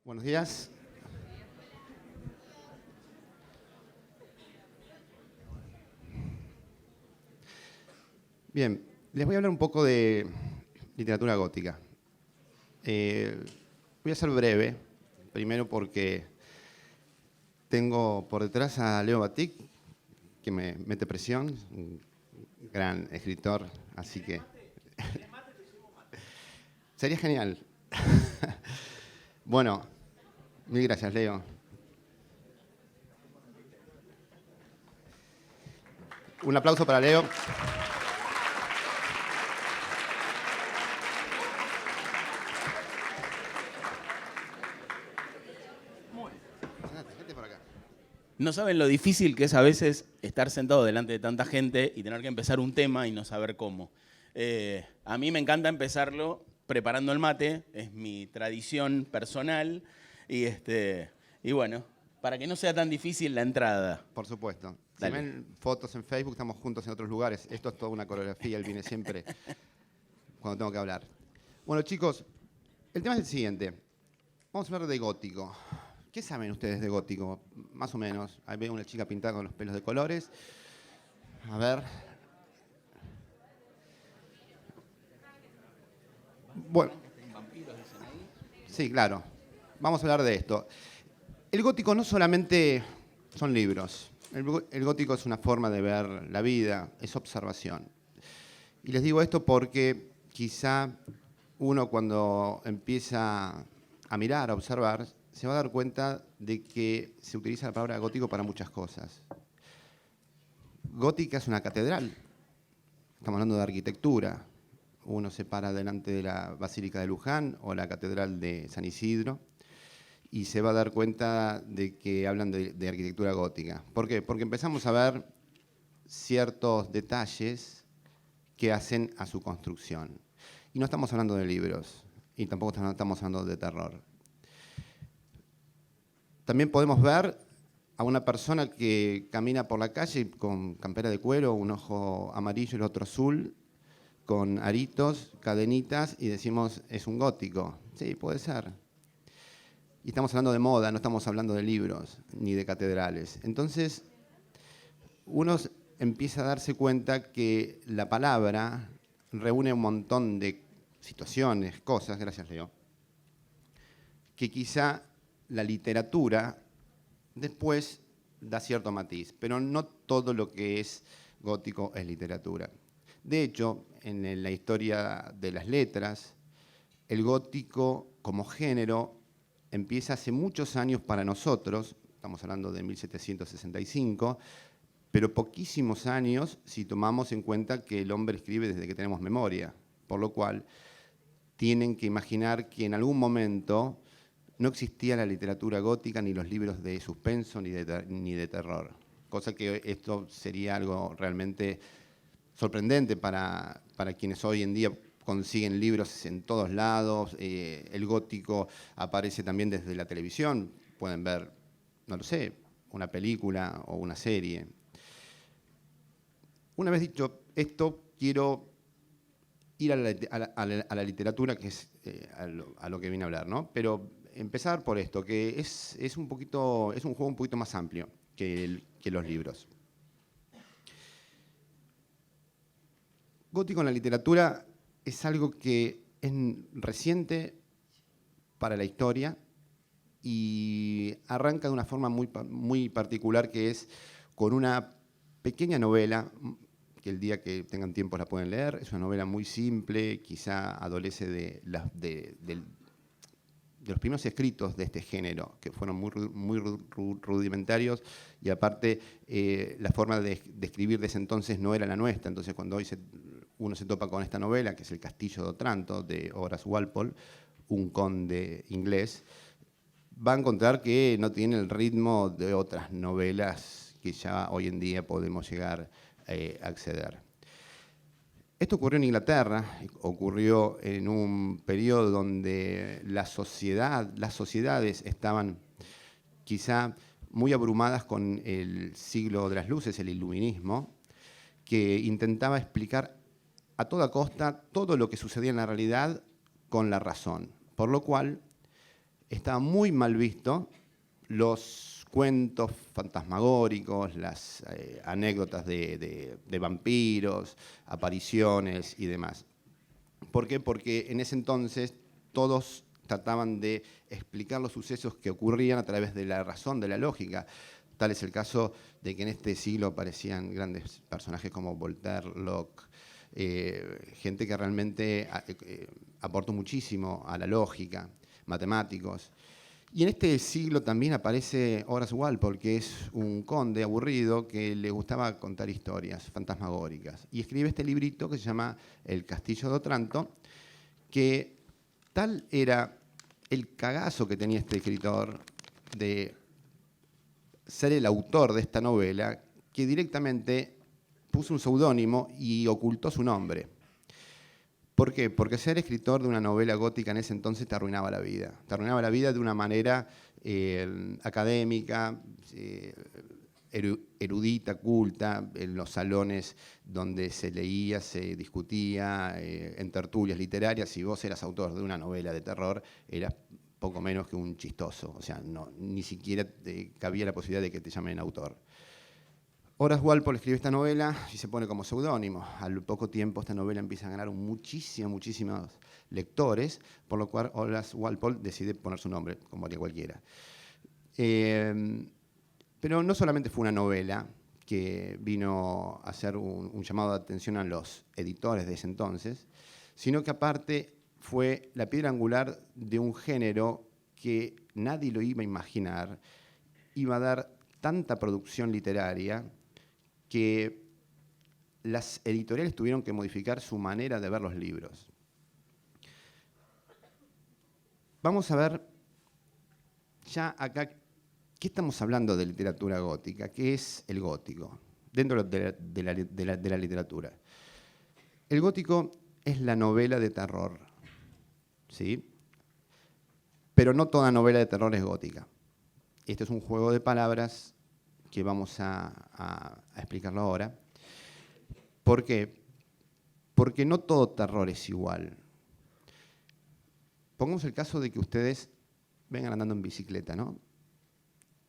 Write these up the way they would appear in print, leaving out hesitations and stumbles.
Buenos días. Bien, les voy a hablar un poco de literatura gótica. Voy a ser breve, primero porque tengo por detrás a Leo Batik, que me mete presión, un gran escritor, así que sería genial. Bueno, mil gracias, Leo. Un aplauso para Leo. No saben lo difícil que es a veces estar sentado delante de tanta gente y tener que empezar un tema y no saber cómo. A mí me encanta empezarlo preparando el mate, es mi tradición personal y bueno, para que no sea tan difícil la entrada. Por supuesto. Si Dale. ven fotos en Facebook, estamos juntos en otros lugares. Esto es toda una coreografía, él viene siempre cuando tengo que hablar. Bueno, chicos, el tema es el siguiente. Vamos a hablar de gótico. ¿Qué saben ustedes de gótico? Más o menos. Ahí veo una chica pintada con los pelos de colores. A ver. Bueno. Sí, claro. Vamos a hablar de esto. El gótico no solamente son libros. El gótico es una forma de ver la vida, es observación. Y les digo esto porque quizá uno cuando empieza a mirar, a observar, se va a dar cuenta de que se utiliza la palabra gótico para muchas cosas. Gótica es una catedral. Estamos hablando de arquitectura. Uno se para delante de la Basílica de Luján o la Catedral de San Isidro y se va a dar cuenta de que hablan de arquitectura gótica. ¿Por qué? Porque empezamos a ver ciertos detalles que hacen a su construcción. Y no estamos hablando de libros, y tampoco estamos hablando de terror. También podemos ver a una persona que camina por la calle con campera de cuero, un ojo amarillo y el otro azul, con aritos, cadenitas, y decimos, es un gótico. Sí, puede ser. Y estamos hablando de moda, no estamos hablando de libros ni de catedrales. Entonces, uno empieza a darse cuenta que la palabra reúne un montón de situaciones, cosas, gracias Leo, que quizá la literatura después da cierto matiz, pero no todo lo que es gótico es literatura. De hecho, en la historia de las letras, el gótico como género empieza hace muchos años para nosotros, estamos hablando de 1765, pero poquísimos años si tomamos en cuenta que el hombre escribe desde que tenemos memoria, por lo cual tienen que imaginar que en algún momento no existía la literatura gótica, ni los libros de suspenso, ni de terror. Cosa que esto sería algo realmente sorprendente para quienes hoy en día consiguen libros en todos lados. El gótico aparece también desde la televisión. Pueden ver, no lo sé, una película o una serie. Una vez dicho esto, quiero ir a la literatura, que es a lo que vine a hablar, ¿no? Pero empezar por esto, que es un juego un poquito más amplio que los libros. Gótico en la literatura es algo que es reciente para la historia y arranca de una forma muy particular, que es con una pequeña novela, que el día que tengan tiempo la pueden leer. Es una novela muy simple, quizá adolece de los primeros escritos de este género, que fueron muy rudimentarios, y aparte la forma de escribir de ese entonces no era la nuestra. Entonces cuando hoy uno se topa con esta novela, que es El Castillo de Otranto, de Horace Walpole, un conde inglés, va a encontrar que no tiene el ritmo de otras novelas que ya hoy en día podemos llegar a acceder. Esto ocurrió en Inglaterra, ocurrió en un periodo donde las sociedades estaban quizá muy abrumadas con el siglo de las luces, el iluminismo, que intentaba explicar a toda costa todo lo que sucedía en la realidad con la razón. Por lo cual, estaba muy mal visto los cuentos fantasmagóricos, las anécdotas de vampiros, apariciones y demás. ¿Por qué? Porque en ese entonces todos trataban de explicar los sucesos que ocurrían a través de la razón, de la lógica. Tal es el caso de que en este siglo aparecían grandes personajes como Voltaire, Locke, gente que realmente aportó muchísimo a la lógica, matemáticos. Y en este siglo también aparece Horace Walpole, que es un conde aburrido que le gustaba contar historias fantasmagóricas. Y escribe este librito que se llama El Castillo de Otranto, que tal era el cagazo que tenía este escritor de ser el autor de esta novela, que directamente puso un seudónimo y ocultó su nombre. ¿Por qué? Porque ser escritor de una novela gótica en ese entonces te arruinaba la vida. Te arruinaba la vida de una manera académica, erudita, culta, en los salones donde se leía, se discutía, en tertulias literarias. Si vos eras autor de una novela de terror, eras poco menos que un chistoso. O sea, no, ni siquiera cabía la posibilidad de que te llamen autor. Horace Walpole escribe esta novela y se pone como seudónimo. Al poco tiempo esta novela empieza a ganar muchísimos lectores, por lo cual Horace Walpole decide poner su nombre, como haría cualquiera. Pero no solamente fue una novela que vino a hacer un llamado de atención a los editores de ese entonces, sino que aparte fue la piedra angular de un género que nadie lo iba a imaginar, iba a dar tanta producción literaria que las editoriales tuvieron que modificar su manera de ver los libros. Vamos a ver ya acá qué estamos hablando de literatura gótica, qué es el gótico dentro de la literatura. El gótico es la novela de terror, ¿sí? Pero no toda novela de terror es gótica. Este es un juego de palabras que vamos a explicarlo ahora. ¿Por qué? Porque no todo terror es igual. Pongamos el caso de que ustedes vengan andando en bicicleta, ¿no?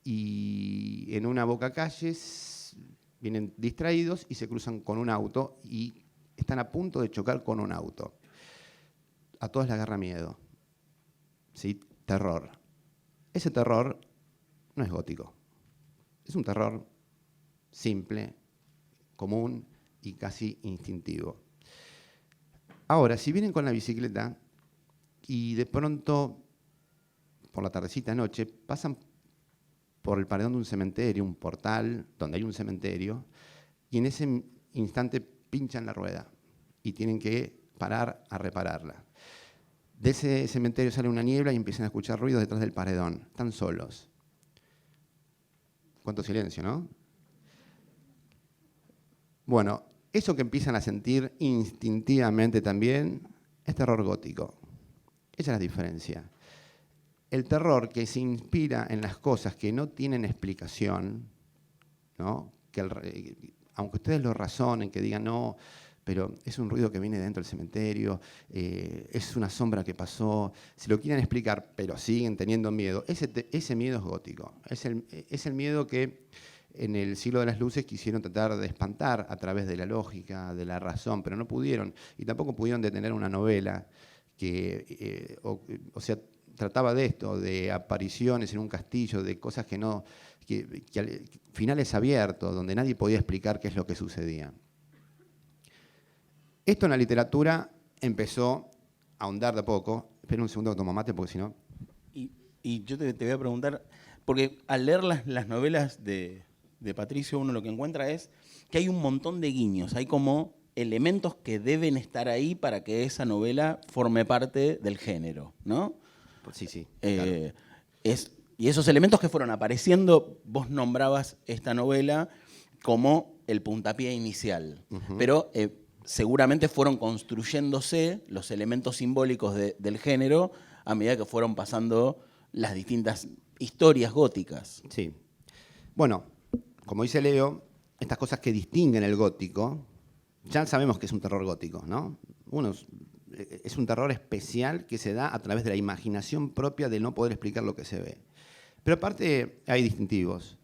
Y en una bocacalle vienen distraídos y se cruzan con un auto y están a punto de chocar con un auto. A todos les agarra miedo, ¿sí? Terror. Ese terror no es gótico. Es un terror simple, común y casi instintivo. Ahora, si vienen con la bicicleta y de pronto, por la tardecita noche, pasan por el paredón de un cementerio, un portal donde hay un cementerio, y en ese instante pinchan la rueda y tienen que parar a repararla. De ese cementerio sale una niebla y empiezan a escuchar ruidos detrás del paredón. Están solos. Cuánto silencio, ¿no? Bueno, eso que empiezan a sentir instintivamente también es terror gótico. Esa es la diferencia. El terror que se inspira en las cosas que no tienen explicación, ¿no? Aunque ustedes lo razonen, que digan no, pero es un ruido que viene dentro del cementerio, es una sombra que pasó, si lo quieren explicar, pero siguen teniendo miedo, ese miedo es gótico. Es el miedo que en el siglo de las luces quisieron tratar de espantar a través de la lógica, de la razón, pero no pudieron, y tampoco pudieron detener una novela que, o sea, trataba de esto, de apariciones en un castillo, de cosas finales abiertos, donde nadie podía explicar qué es lo que sucedía. Esto en la literatura empezó a ahondar de a poco. Espera un segundo que tomo mate, porque si no... Y yo te voy a preguntar, porque al leer las novelas de Patricio, uno lo que encuentra es que hay un montón de guiños, hay como elementos que deben estar ahí para que esa novela forme parte del género, ¿no? Sí, claro. Y esos elementos que fueron apareciendo, vos nombrabas esta novela como el puntapié inicial, pero seguramente fueron construyéndose los elementos simbólicos del género a medida que fueron pasando las distintas historias góticas. Sí. Bueno, como dice Leo, estas cosas que distinguen el gótico, ya sabemos que es un terror gótico, ¿no? Uno es un terror especial que se da a través de la imaginación propia de no poder explicar lo que se ve. Pero aparte hay distintivos.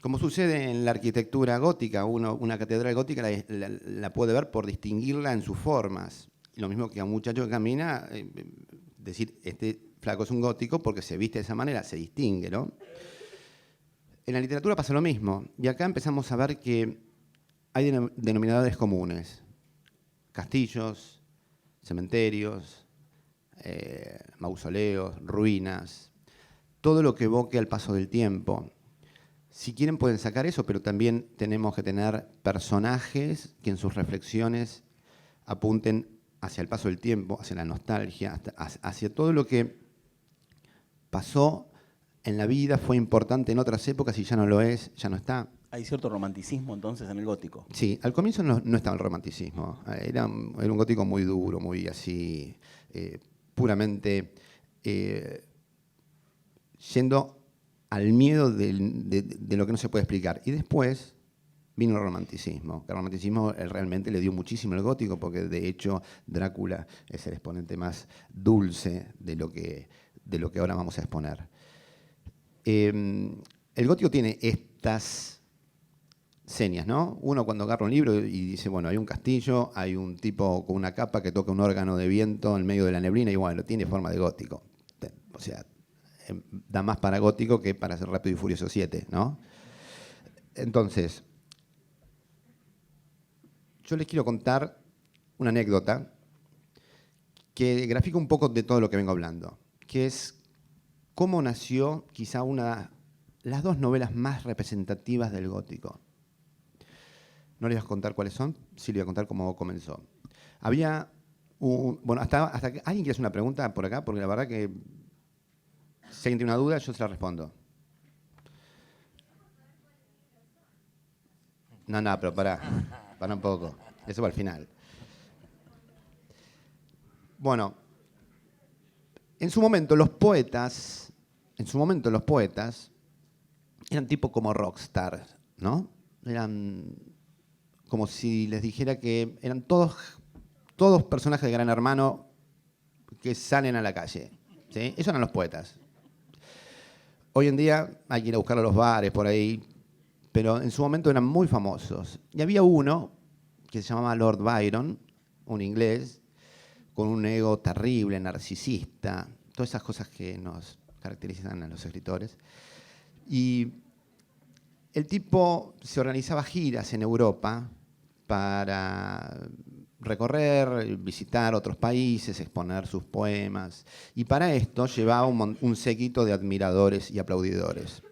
Como sucede en la arquitectura gótica, una catedral gótica la puede ver por distinguirla en sus formas. Lo mismo que a un muchacho que camina, decir, este flaco es un gótico porque se viste de esa manera, se distingue, ¿no? En la literatura pasa lo mismo, y acá empezamos a ver que hay denominadores comunes. Castillos, cementerios, mausoleos, ruinas, todo lo que evoque al paso del tiempo. Si quieren pueden sacar eso, pero también tenemos que tener personajes que en sus reflexiones apunten hacia el paso del tiempo, hacia la nostalgia, hacia todo lo que pasó en la vida, fue importante en otras épocas y ya no lo es, ya no está. ¿Hay cierto romanticismo entonces en el gótico? Sí, al comienzo no estaba el romanticismo. Era un gótico muy duro, muy así, puramente yendo al miedo de lo que no se puede explicar. Y después vino el romanticismo. El romanticismo realmente le dio muchísimo al gótico, porque de hecho Drácula es el exponente más dulce de lo que ahora vamos a exponer. El gótico tiene estas señas, ¿no? Uno cuando agarra un libro y dice, bueno, hay un castillo, hay un tipo con una capa que toca un órgano de viento en medio de la neblina y bueno, tiene forma de gótico. O sea, da más para gótico que para hacer Rápido y Furioso 7, ¿no? Entonces, yo les quiero contar una anécdota que grafica un poco de todo lo que vengo hablando, que es cómo nació quizá las dos novelas más representativas del gótico. No les voy a contar cuáles son, sí les voy a contar cómo comenzó. Había bueno, hasta que alguien quiere hacer una pregunta por acá, porque la verdad que si alguien tiene una duda, yo se la respondo. No, pero pará un poco. Eso va al final. Bueno, en su momento los poetas eran tipo como rockstar, ¿no? Eran como si les dijera que eran todos personajes de Gran Hermano que salen a la calle, ¿sí? Esos eran los poetas. Hoy en día hay que ir a buscarlo a los bares por ahí, pero en su momento eran muy famosos. Y había uno que se llamaba Lord Byron, un inglés, con un ego terrible, narcisista, todas esas cosas que nos caracterizan a los escritores. Y el tipo se organizaba giras en Europa para recorrer, visitar otros países, exponer sus poemas. Y para esto llevaba un séquito de admiradores y aplaudidores.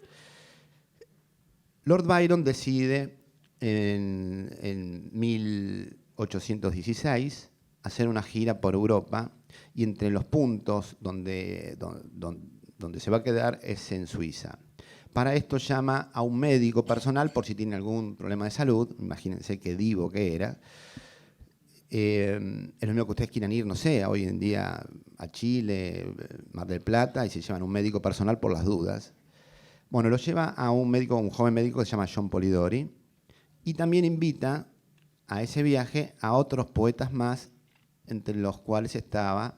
Lord Byron decide en 1816 hacer una gira por Europa y entre los puntos donde se va a quedar es en Suiza. Para esto llama a un médico personal por si tiene algún problema de salud, imagínense qué divo que era. Es lo mismo que ustedes quieran ir, no sé, hoy en día a Chile, Mar del Plata, y se llevan un médico personal por las dudas. Bueno, lo lleva a un joven médico que se llama John Polidori, y también invita a ese viaje a otros poetas más, entre los cuales estaba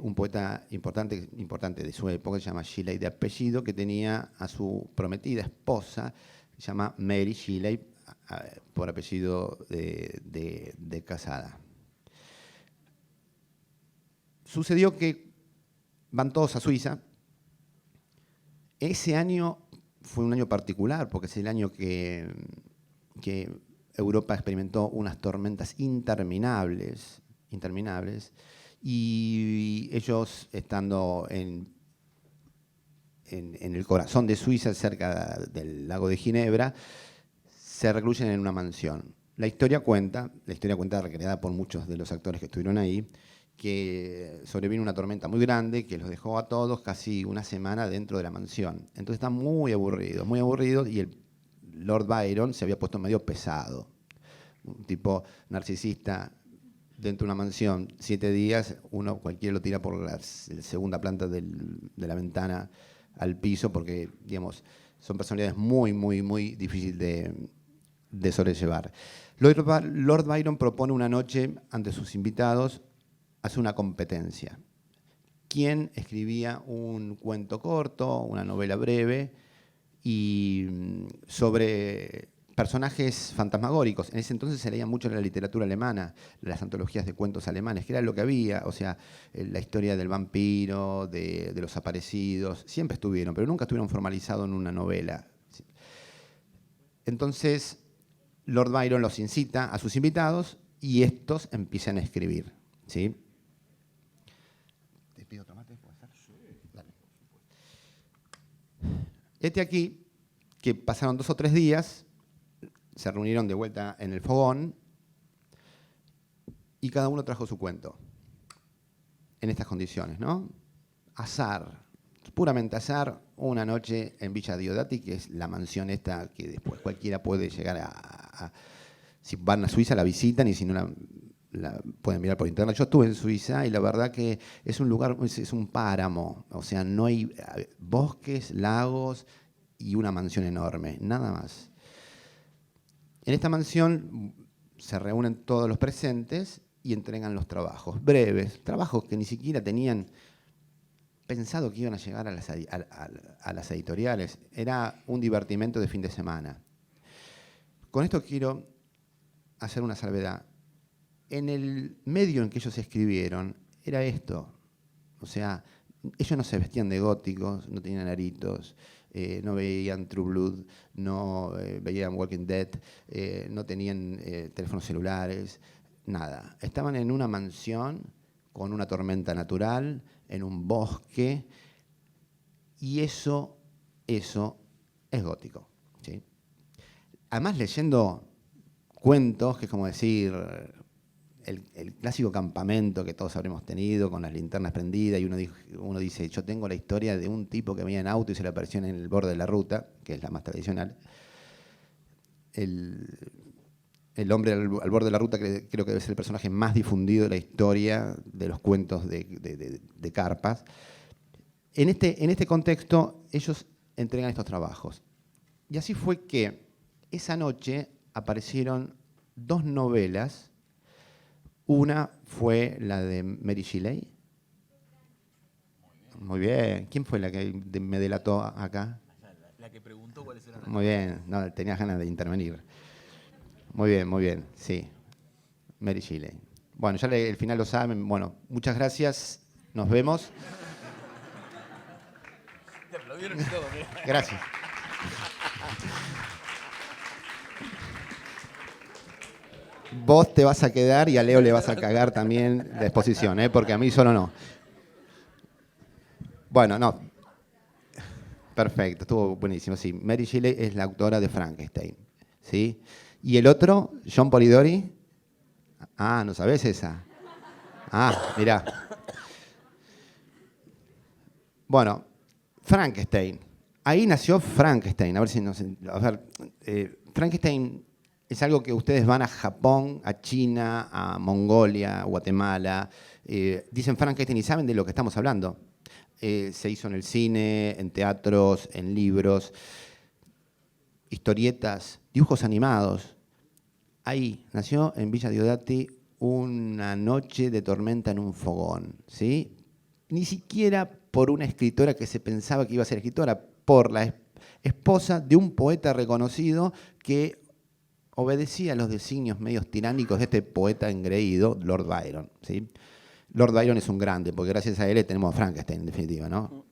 un poeta importante de su época, que se llama Shelley de apellido, que tenía a su prometida esposa, que se llama Mary Shelley, por apellido de casada. Sucedió que van todos a Suiza. Ese año fue un año particular, porque es el año que Europa experimentó unas tormentas interminables, y ellos, estando en el corazón de Suiza, cerca del lago de Ginebra, se recluyen en una mansión. La historia cuenta, recreada por muchos de los actores que estuvieron ahí, que sobrevino una tormenta muy grande que los dejó a todos casi una semana dentro de la mansión. Entonces están muy aburridos, y el Lord Byron se había puesto medio pesado. Un tipo narcisista dentro de una mansión, 7 días, cualquiera lo tira por la segunda planta de la ventana al piso, porque, digamos, son personalidades muy difíciles de sobrellevar. Lord Byron propone una noche ante sus invitados, hace una competencia. ¿Quién escribía un cuento corto, una novela breve y sobre personajes fantasmagóricos? En ese entonces se leía mucho la literatura alemana, las antologías de cuentos alemanes, que era lo que había, o sea, la historia del vampiro, de los aparecidos, siempre estuvieron, pero nunca estuvieron formalizados en una novela. Entonces, Lord Byron los incita a sus invitados y estos empiezan a escribir, ¿sí? ¿Te pido tomate? ¿Puede ser? Sí. Dale. Este aquí, que pasaron 2 o 3 días, se reunieron de vuelta en el fogón y cada uno trajo su cuento en estas condiciones, ¿no? Azar, puramente azar, una noche en Villa Diodati, que es la mansión esta que después cualquiera puede llegar si van a Suiza la visitan y si no la pueden mirar por internet. Yo estuve en Suiza y la verdad que es un lugar, es un páramo, o sea, no hay bosques, lagos y una mansión enorme, nada más. En esta mansión se reúnen todos los presentes y entregan los trabajos, breves, trabajos que ni siquiera tenían pensado que iban a llegar a las editoriales. Era un divertimento de fin de semana. Con esto quiero hacer una salvedad. En el medio en que ellos escribieron era esto. O sea, ellos no se vestían de góticos, no tenían aritos, no veían True Blood, no veían Walking Dead, no tenían teléfonos celulares, nada. Estaban en una mansión con una tormenta natural, en un bosque, y eso es gótico, ¿sí? Además, leyendo cuentos, que es como decir el clásico campamento que todos habremos tenido con las linternas prendidas y uno dice, yo tengo la historia de un tipo que venía en auto y se le apareció en el borde de la ruta, que es la más tradicional. El hombre al borde de la ruta creo que debe ser el personaje más difundido de la historia de los cuentos de carpas. En este contexto, ellos entregan estos trabajos. Y así fue que esa noche aparecieron 2 novelas. Una fue la de Mary Shelley. Muy bien. ¿Quién fue la que me delató acá? La que preguntó cuáles eran las Muy bien. No, tenías ganas de intervenir. Muy bien, sí. Mary Shelley. Bueno, ya el final lo saben. Bueno, muchas gracias. Nos vemos. Te aplaudieron y todo, ¿eh? Gracias. Vos te vas a quedar y a Leo le vas a cagar también la exposición, porque a mí solo no. Bueno, no. Perfecto, estuvo buenísimo. Sí, Mary Shelley es la autora de Frankenstein, ¿sí? ¿Y el otro, John Polidori? Ah, ¿no sabés esa? Ah, mirá. Bueno, Frankenstein. Ahí nació Frankenstein. A ver si nos... A ver, Frankenstein es algo que ustedes van a Japón, a China, a Mongolia, a Guatemala. Dicen Frankenstein y saben de lo que estamos hablando. Se hizo en el cine, en teatros, en libros, historietas, dibujos animados. Ahí nació en Villa Diodati una noche de tormenta en un fogón, ¿sí? Ni siquiera por una escritora que se pensaba que iba a ser escritora, por la esposa de un poeta reconocido que obedecía a los designios medios tiránicos de este poeta engreído, Lord Byron, ¿sí? Lord Byron es un grande, porque gracias a él tenemos a Frankenstein, en definitiva, ¿no?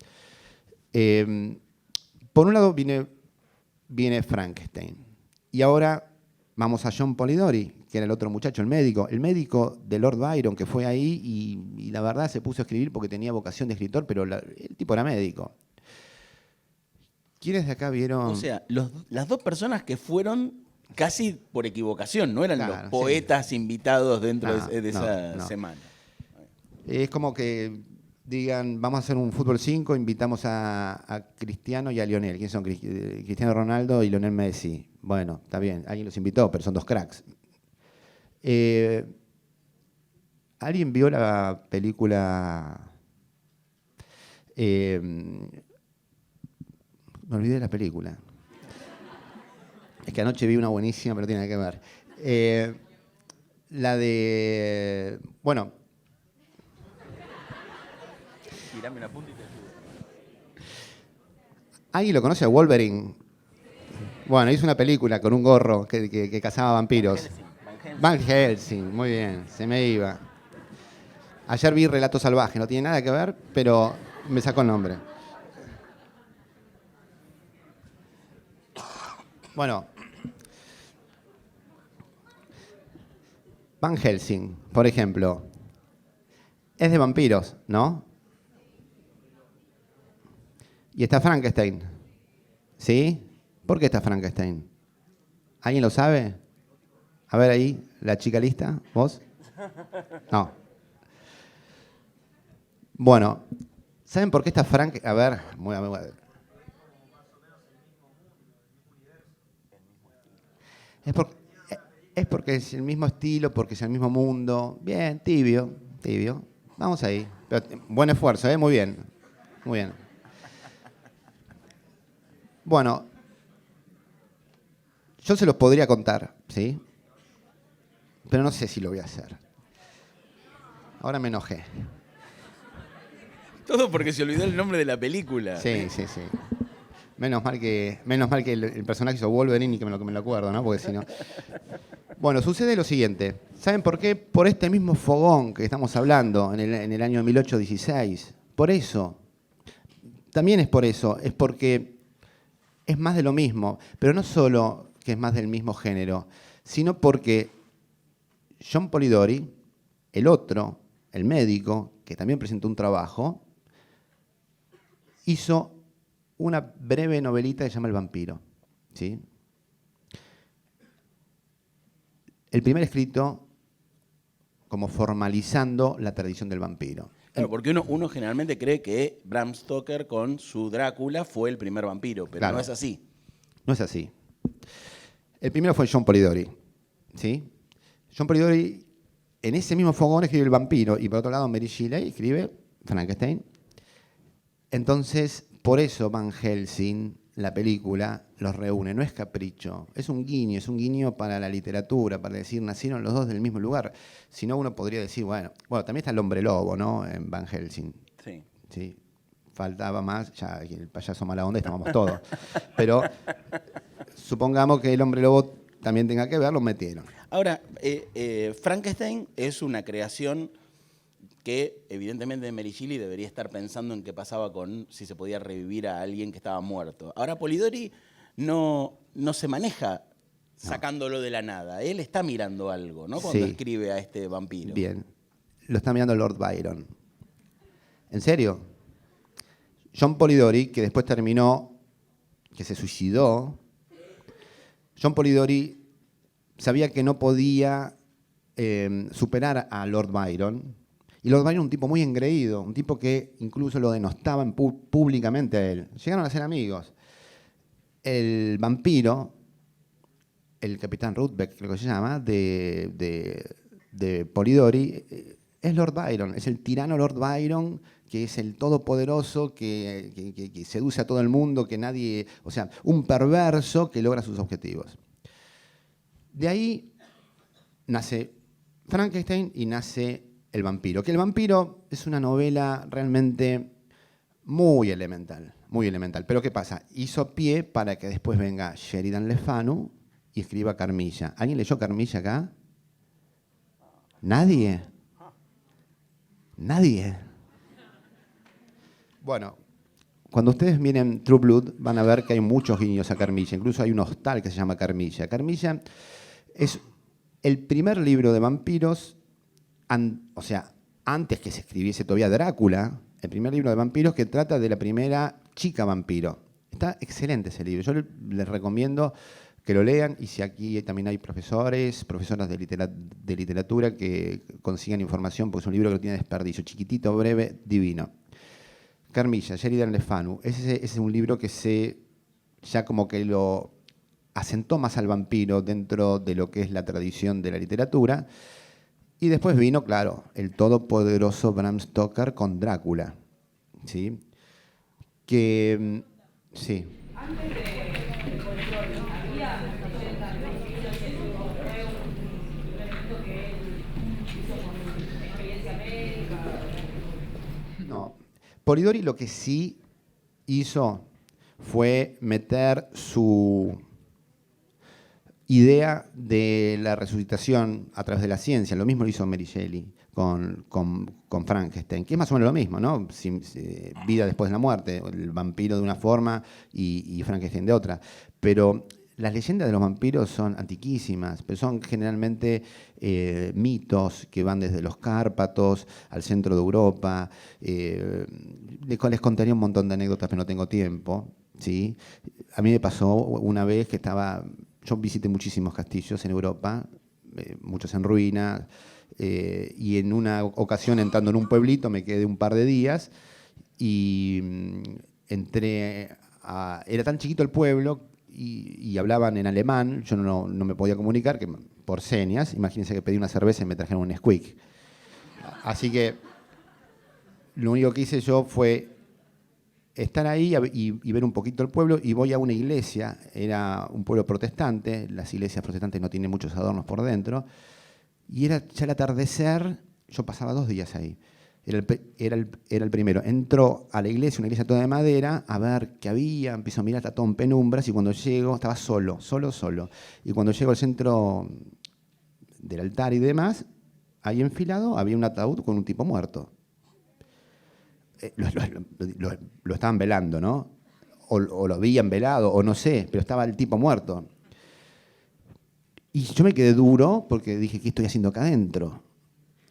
Por un lado viene Frankenstein. Y ahora vamos a John Polidori, que era el otro muchacho, el médico de Lord Byron, que fue ahí y la verdad se puso a escribir porque tenía vocación de escritor, pero el tipo era médico. ¿Quiénes de acá vieron? O sea, las 2 personas que fueron casi por equivocación, no eran Claro, los poetas sí. invitados dentro de esa semana. Es como que digan, vamos a hacer un fútbol 5, invitamos a Cristiano y a Lionel. ¿Quiénes son? Cristiano Ronaldo y Lionel Messi. Bueno, está bien, alguien los invitó, pero son 2 cracks. ¿Alguien vio la película? Me olvidé de la película. Es que anoche vi una buenísima, pero tiene que ver. Eh, la de... Bueno, Tirame una punta y te ayudo. ¿alguien lo conoce a Wolverine? Bueno, hizo una película con un gorro que cazaba vampiros. Van Helsing, muy bien, se me iba. Ayer vi Relato Salvaje, no tiene nada que ver, pero me sacó el nombre. Bueno, Van Helsing, por ejemplo, es de vampiros, ¿no? Y está Frankenstein, ¿sí? ¿Por qué está Frankenstein? ¿Alguien lo sabe? A ver ahí, la chica lista, ¿vos? No. Bueno, ¿saben por qué está Frank? A ver, es, por- es porque es el mismo estilo, porque es el mismo mundo. Bien, tibio, tibio. Vamos ahí. Pero, buen esfuerzo, ¿eh? Muy bien. Muy bien. Bueno, yo se los podría contar, ¿sí? Pero no sé si lo voy a hacer. Ahora me enojé. Todo porque se olvidó el nombre de la película. Sí, sí, sí. Menos mal que el personaje hizo Wolverine y que me lo acuerdo, ¿no? Porque si no. Bueno, sucede lo siguiente. ¿Saben por qué? Por este mismo fogón que estamos hablando en el año 1816. Por eso. También es por eso. Es porque es más de lo mismo. Pero no solo que es más del mismo género, sino porque John Polidori, el otro, el médico, que también presentó un trabajo, hizo una breve novelita que se llama El vampiro. ¿Sí? El primer escrito como formalizando la tradición del vampiro. Claro, porque uno generalmente cree que Bram Stoker con su Drácula fue el primer vampiro, pero Claro. no es así. No es así. El primero fue John Polidori. ¿Sí? John Polidori, en ese mismo fogón, escribe El vampiro, y por otro lado Mary Shelley escribe Frankenstein. Entonces, por eso Van Helsing, la película, los reúne. No es capricho, es un guiño para la literatura, para decir, nacieron los dos del mismo lugar. Si no, uno podría decir, bueno, también está el hombre lobo, ¿no? En Van Helsing. Sí. Sí. Faltaba más, ya el payaso mala onda estábamos todos. Pero supongamos que el hombre lobo también tenga que ver, lo metieron. Ahora, Frankenstein es una creación que evidentemente Mary Shelley debería estar pensando en qué pasaba con si se podía revivir a alguien que estaba muerto. Ahora, Polidori no se maneja sacándolo de la nada. Él está mirando algo, ¿no? Cuando Sí. escribe a este vampiro. Bien. Lo está mirando Lord Byron. ¿En serio? John Polidori, que después terminó, que se suicidó, John Polidori sabía que no podía superar a Lord Byron. Y Lord Byron, un tipo muy engreído, un tipo que incluso lo denostaban públicamente a él. Llegaron a ser amigos. El vampiro, el capitán Rudbeck, creo que se llama, de Polidori, es Lord Byron, es el tirano Lord Byron, que es el todopoderoso, que seduce a todo el mundo, que nadie, o sea, un perverso que logra sus objetivos. De ahí nace Frankenstein y nace El vampiro, que El vampiro es una novela realmente muy elemental, muy elemental. Pero ¿qué pasa? Hizo pie para que después venga Sheridan Le Fanu y escriba Carmilla. ¿Alguien leyó Carmilla acá? ¿Nadie? ¿Nadie? Bueno, cuando ustedes miren True Blood van a ver que hay muchos guiños a Carmilla. Incluso hay un hostal que se llama Carmilla. Carmilla es el primer libro de vampiros, o sea, antes que se escribiese todavía Drácula, el primer libro de vampiros que trata de la primera chica vampiro. Está excelente ese libro. Yo les recomiendo que lo lean y si aquí también hay profesoras de literatura que consigan información, porque es un libro que no tiene desperdicio, chiquitito, breve, divino. Carmilla, Sheridan Le Fanu, ese es un libro que ya como que lo asentó más al vampiro dentro de lo que es la tradición de la literatura. Y después vino, claro, el todopoderoso Bram Stoker con Drácula, ¿sí? Que, sí. Polidori lo que sí hizo fue meter su idea de la resucitación a través de la ciencia. Lo mismo lo hizo Mary Shelley con Frankenstein, que es más o menos lo mismo, ¿no? Vida después de la muerte, el vampiro de una forma y Frankenstein de otra. Pero las leyendas de los vampiros son antiquísimas, pero son generalmente mitos que van desde los Cárpatos al centro de Europa. Les contaría un montón de anécdotas, pero no tengo tiempo, ¿sí? A mí me pasó una vez que yo visité muchísimos castillos en Europa, muchos en ruinas, y en una ocasión entrando en un pueblito me quedé un par de días y era tan chiquito el pueblo y hablaban en alemán, yo no me podía comunicar por señas. Imagínense que pedí una cerveza y me trajeron un Nesquik. Así que lo único que hice yo fue estar ahí y ver un poquito el pueblo, y voy a una iglesia. Era un pueblo protestante, las iglesias protestantes no tienen muchos adornos por dentro, y era ya el atardecer. Yo pasaba 2 días ahí. Era el primero. Entro a la iglesia, una iglesia toda de madera, a ver qué había, empiezo a mirar, está todo en penumbras, y cuando llego, estaba solo. Y cuando llego al centro del altar y demás, ahí enfilado había un ataúd con un tipo muerto. Lo estaban velando, ¿no? O lo habían velado, o no sé, pero estaba el tipo muerto. Y yo me quedé duro porque dije, ¿qué estoy haciendo acá adentro?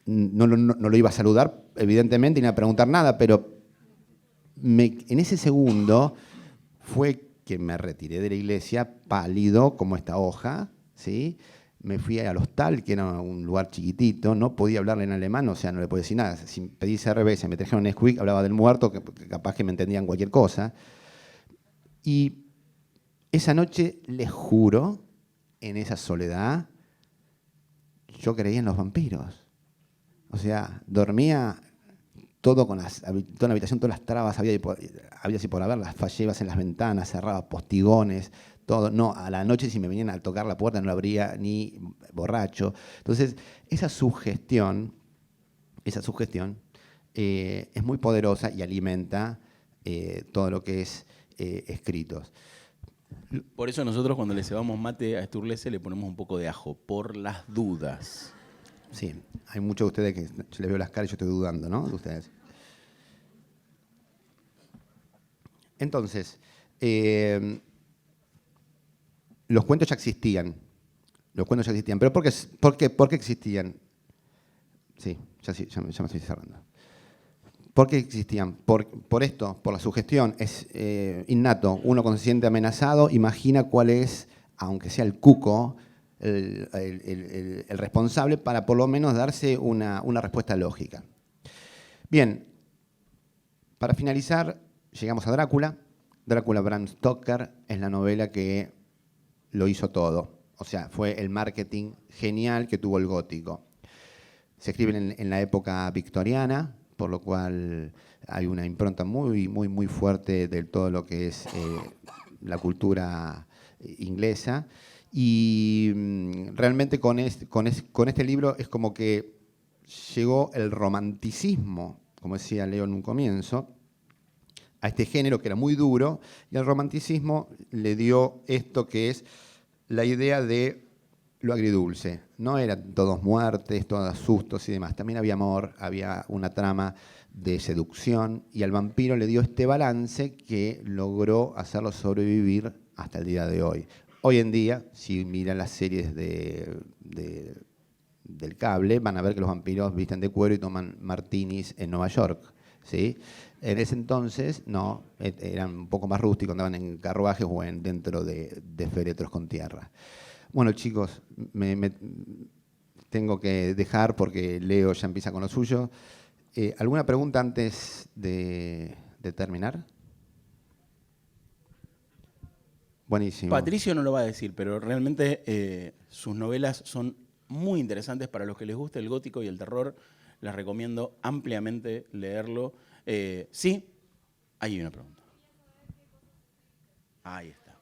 No lo iba a saludar, evidentemente, ni a preguntar nada, pero en ese segundo fue que me retiré de la iglesia pálido como esta hoja, ¿sí? Me fui al hostal, que era un lugar chiquitito, no podía hablarle en alemán, o sea, no le podía decir nada. Si pedí cerveza, me trajeron Nesquik, hablaba del muerto, que capaz que me entendían cualquier cosa. Y esa noche, les juro, en esa soledad, yo creía en los vampiros. O sea, dormía todo toda la habitación, todas las trabas, había así por haber, las fallebas en las ventanas, cerraba postigones, todo. No, a la noche si me venían a tocar la puerta no la abría ni borracho. Entonces, esa sugestión es muy poderosa y alimenta todo lo que es escritos. Por eso nosotros cuando le cebamos mate a Sturlese le ponemos un poco de ajo, por las dudas. Sí, hay muchos de ustedes que yo les veo las caras y yo estoy dudando, ¿no? De ustedes. Entonces, los cuentos ya existían. ¿Pero por qué existían? Sí, ya me estoy cerrando. ¿Por qué existían? Por esto, por la sugestión. Es innato. Uno cuando se siente amenazado imagina cuál es, aunque sea el cuco, el responsable, para por lo menos darse una respuesta lógica. Bien, para finalizar, llegamos a Drácula. Drácula Bram Stoker es la novela que lo hizo todo. O sea, fue el marketing genial que tuvo el gótico. Se escribe en la época victoriana, por lo cual hay una impronta muy, muy, muy fuerte de todo lo que es la cultura inglesa. Y realmente con este libro es como que llegó el romanticismo, como decía Leo en un comienzo, a este género que era muy duro, y el romanticismo le dio esto que es la idea de lo agridulce. No eran todos muertes, todos sustos y demás. También había amor, había una trama de seducción, y al vampiro le dio este balance que logró hacerlo sobrevivir hasta el día de hoy. Hoy en día, si miran las series del cable, van a ver que los vampiros visten de cuero y toman martinis en Nueva York, ¿sí? En ese entonces, no, eran un poco más rústicos, andaban en carruajes o dentro de féretros con tierra. Bueno, chicos, me tengo que dejar porque Leo ya empieza con lo suyo. ¿Alguna pregunta antes de terminar? Buenísimo. Patricio no lo va a decir, pero realmente sus novelas son muy interesantes para los que les gusta el gótico y el terror. Les recomiendo ampliamente leerlo. Sí, hay una pregunta. Ahí está.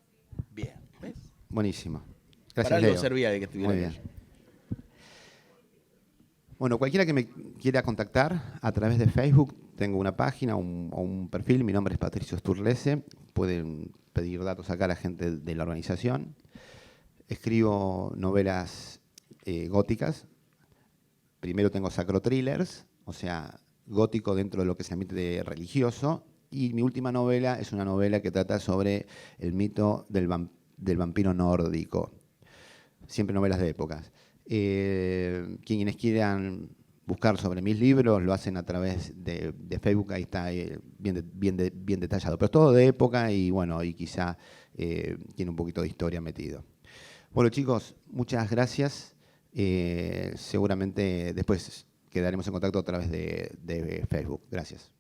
Bien. ¿Ves? Buenísimo. Gracias, Para algo Leo. servía de que estuviera Muy bien. ahí. Bueno, cualquiera que me quiera contactar a través de Facebook tengo una página o un perfil, mi nombre es Patricio Sturlese, pueden pedir datos acá a la gente de la organización. Escribo novelas góticas. Primero tengo sacro thrillers, o sea, gótico dentro de lo que se ambiente religioso. Y mi última novela es una novela que trata sobre el mito del vampiro nórdico. Siempre novelas de épocas. Quienes quieran buscar sobre mis libros lo hacen a través de Facebook, ahí está bien detallado. Pero es todo de época y bueno, y quizá tiene un poquito de historia metido. Bueno, chicos, muchas gracias. Seguramente después quedaremos en contacto a través de Facebook. Gracias.